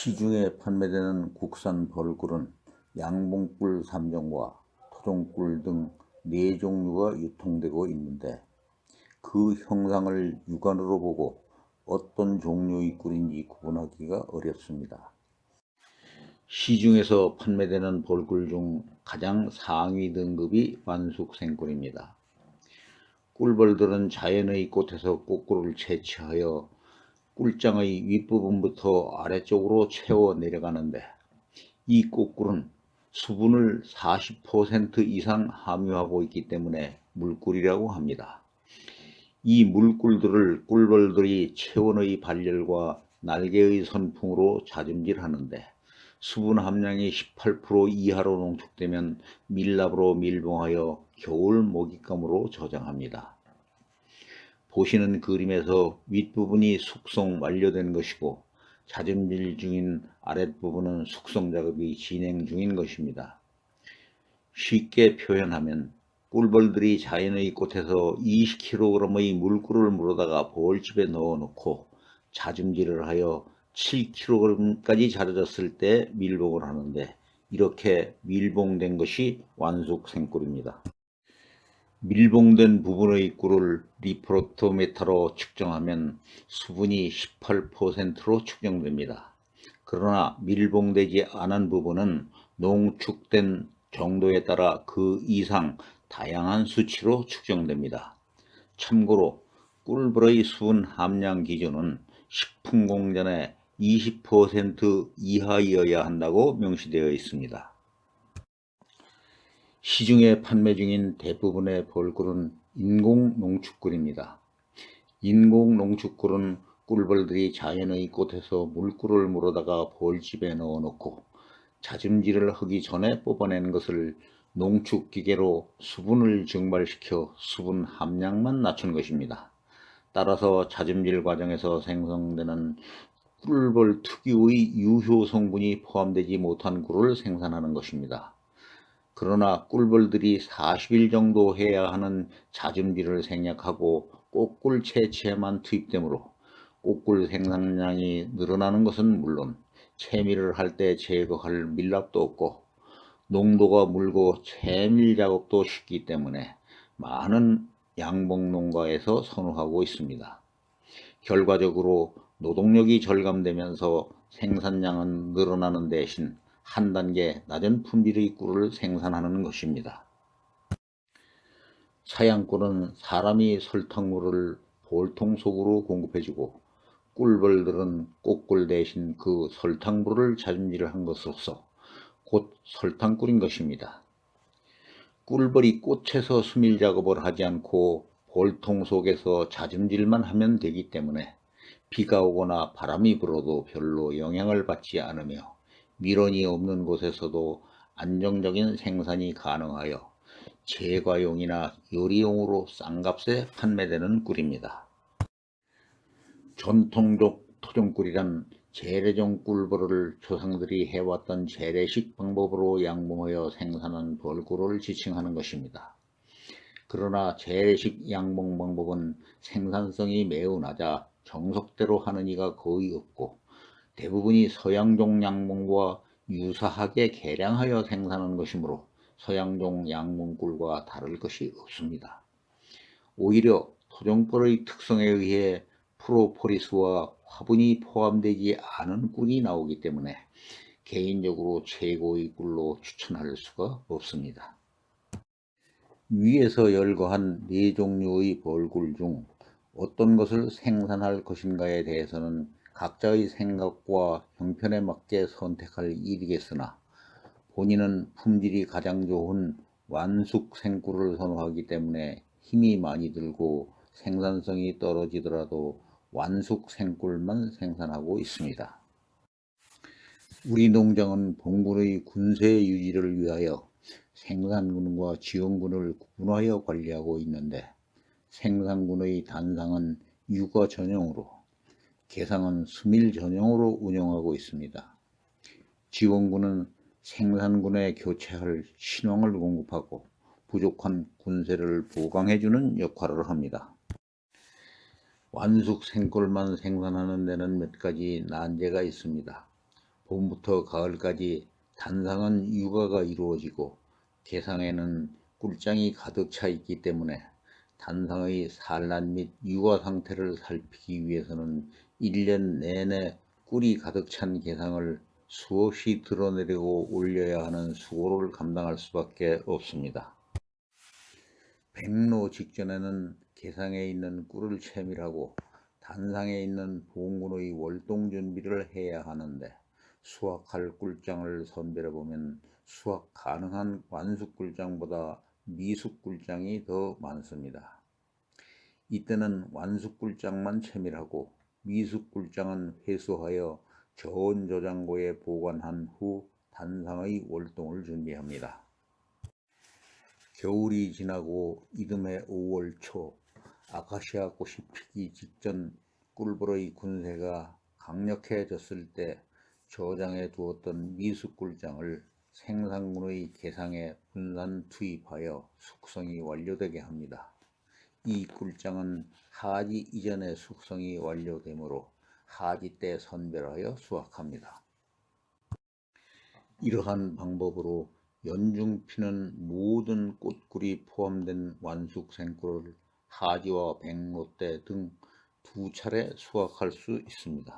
시중에 판매되는 국산 벌꿀은 양봉꿀 3종과 토종꿀 등 4종류가 유통되고 있는데 그 형상을 육안으로 보고 어떤 종류의 꿀인지 구분하기가 어렵습니다. 시중에서 판매되는 벌꿀 중 가장 상위 등급이 완숙생꿀입니다. 꿀벌들은 자연의 꽃에서 꽃꿀을 채취하여 꿀장의 윗부분부터 아래쪽으로 채워 내려가는데 이 꽃꿀은 수분을 40% 이상 함유하고 있기 때문에 물꿀이라고 합니다. 이 물꿀들을 꿀벌들이 체온의 발열과 날개의 선풍으로 자줌질하는데 수분 함량이 18% 이하로 농축되면 밀랍으로 밀봉하여 겨울 먹잇감으로 저장합니다. 보시는 그림에서 윗부분이 숙성 완료된 것이고 자줌질 중인 아랫부분은 숙성 작업이 진행 중인 것입니다. 쉽게 표현하면 꿀벌들이 자연의 꽃에서 20kg의 물꿀을 물어다가 벌집에 넣어 놓고 자줌질을 하여 7kg까지 자라졌을 때 밀봉을 하는데 이렇게 밀봉된 것이 완숙생꿀입니다. 밀봉된 부분의 꿀을 리프로토메타로 측정하면 수분이 18%로 측정됩니다. 그러나 밀봉되지 않은 부분은 농축된 정도에 따라 그 이상 다양한 수치로 측정됩니다. 참고로 꿀벌의 수분 함량 기준은 식품공전에 20% 이하여야 한다고 명시되어 있습니다. 시중에 판매 중인 대부분의 벌꿀은 인공 농축꿀입니다. 인공 농축꿀은 꿀벌들이 자연의 꽃에서 물꿀을 물어다가 벌집에 넣어 놓고 자줌질을 하기 전에 뽑아낸 것을 농축기계로 수분을 증발시켜 수분 함량만 낮춘 것입니다. 따라서 자줌질 과정에서 생성되는 꿀벌 특유의 유효 성분이 포함되지 못한 꿀을 생산하는 것입니다. 그러나 꿀벌들이 40일 정도 해야 하는 자줌질을 생략하고 꽃꿀 채취에만 투입되므로 꽃꿀 생산량이 늘어나는 것은 물론 채밀을 할 때 제거할 밀랍도 없고 농도가 물고 채밀 작업도 쉽기 때문에 많은 양봉농가에서 선호하고 있습니다. 결과적으로 노동력이 절감되면서 생산량은 늘어나는 대신 한 단계 낮은 품질의 꿀을 생산하는 것입니다. 사양꿀은 사람이 설탕물을 볼통 속으로 공급해주고 꿀벌들은 꽃꿀 대신 그 설탕물을 자줌질한 것으로서 곧 설탕꿀인 것입니다. 꿀벌이 꽃에서 수밀 작업을 하지 않고 볼통 속에서 자줌질만 하면 되기 때문에 비가 오거나 바람이 불어도 별로 영향을 받지 않으며 밀원이 없는 곳에서도 안정적인 생산이 가능하여 제과용이나 요리용으로 싼 값에 판매되는 꿀입니다. 전통적 토종꿀이란 재래종 꿀벌을 조상들이 해왔던 재래식 방법으로 양봉하여 생산한 벌꿀을 지칭하는 것입니다. 그러나 재래식 양봉 방법은 생산성이 매우 낮아 정석대로 하는 이가 거의 없고 대부분이 서양종 양봉과 유사하게 개량하여 생산한 것이므로 서양종 양봉꿀과 다를 것이 없습니다. 오히려 토종벌의 특성에 의해 프로포리스와 화분이 포함되지 않은 꿀이 나오기 때문에 개인적으로 최고의 꿀로 추천할 수가 없습니다. 위에서 열거한 4종류의 벌꿀 중 어떤 것을 생산할 것인가에 대해서는 각자의 생각과 형편에 맞게 선택할 일이겠으나 본인은 품질이 가장 좋은 완숙 생꿀을 선호하기 때문에 힘이 많이 들고 생산성이 떨어지더라도 완숙 생꿀만 생산하고 있습니다. 우리 농장은 봉군의 군세 유지를 위하여 생산군과 지원군을 구분하여 관리하고 있는데 생산군의 단상은 육아 전용으로 개상은 수밀 전용으로 운영하고 있습니다. 지원군은 생산군에 교체할 신황을 공급하고 부족한 군세를 보강해주는 역할을 합니다. 완숙 생꿀만 생산하는 데는 몇 가지 난제가 있습니다. 봄부터 가을까지 단상은 육아가 이루어지고 개상에는 꿀장이 가득 차 있기 때문에 단상의 산란 및 육아 상태를 살피기 위해서는 1년 내내 꿀이 가득 찬 개상을 수없이 드러내려고 올려야 하는 수고를 감당할 수밖에 없습니다. 백로 직전에는 개상에 있는 꿀을 채밀하고 단상에 있는 봉군의 월동 준비를 해야 하는데 수확할 꿀장을 선별해 보면 수확 가능한 완숙꿀장보다 미숙꿀장이 더 많습니다. 이때는 완숙꿀장만 채밀하고 미숙꿀장은 회수하여 저온 저장고에 보관한 후 단상의 월동을 준비합니다. 겨울이 지나고 이듬해 5월 초 아카시아 꽃이 피기 직전 꿀벌의 군세가 강력해졌을 때 저장해 두었던 미숙꿀장을 생산군의 개상에 분산 투입하여 숙성이 완료되게 합니다. 이 꿀장은 하지 이전에 숙성이 완료되므로 하지 때 선별하여 수확합니다. 이러한 방법으로 연중 피는 모든 꽃꿀이 포함된 완숙 생꿀을 하지와 백로 때 등 2차례 수확할 수 있습니다.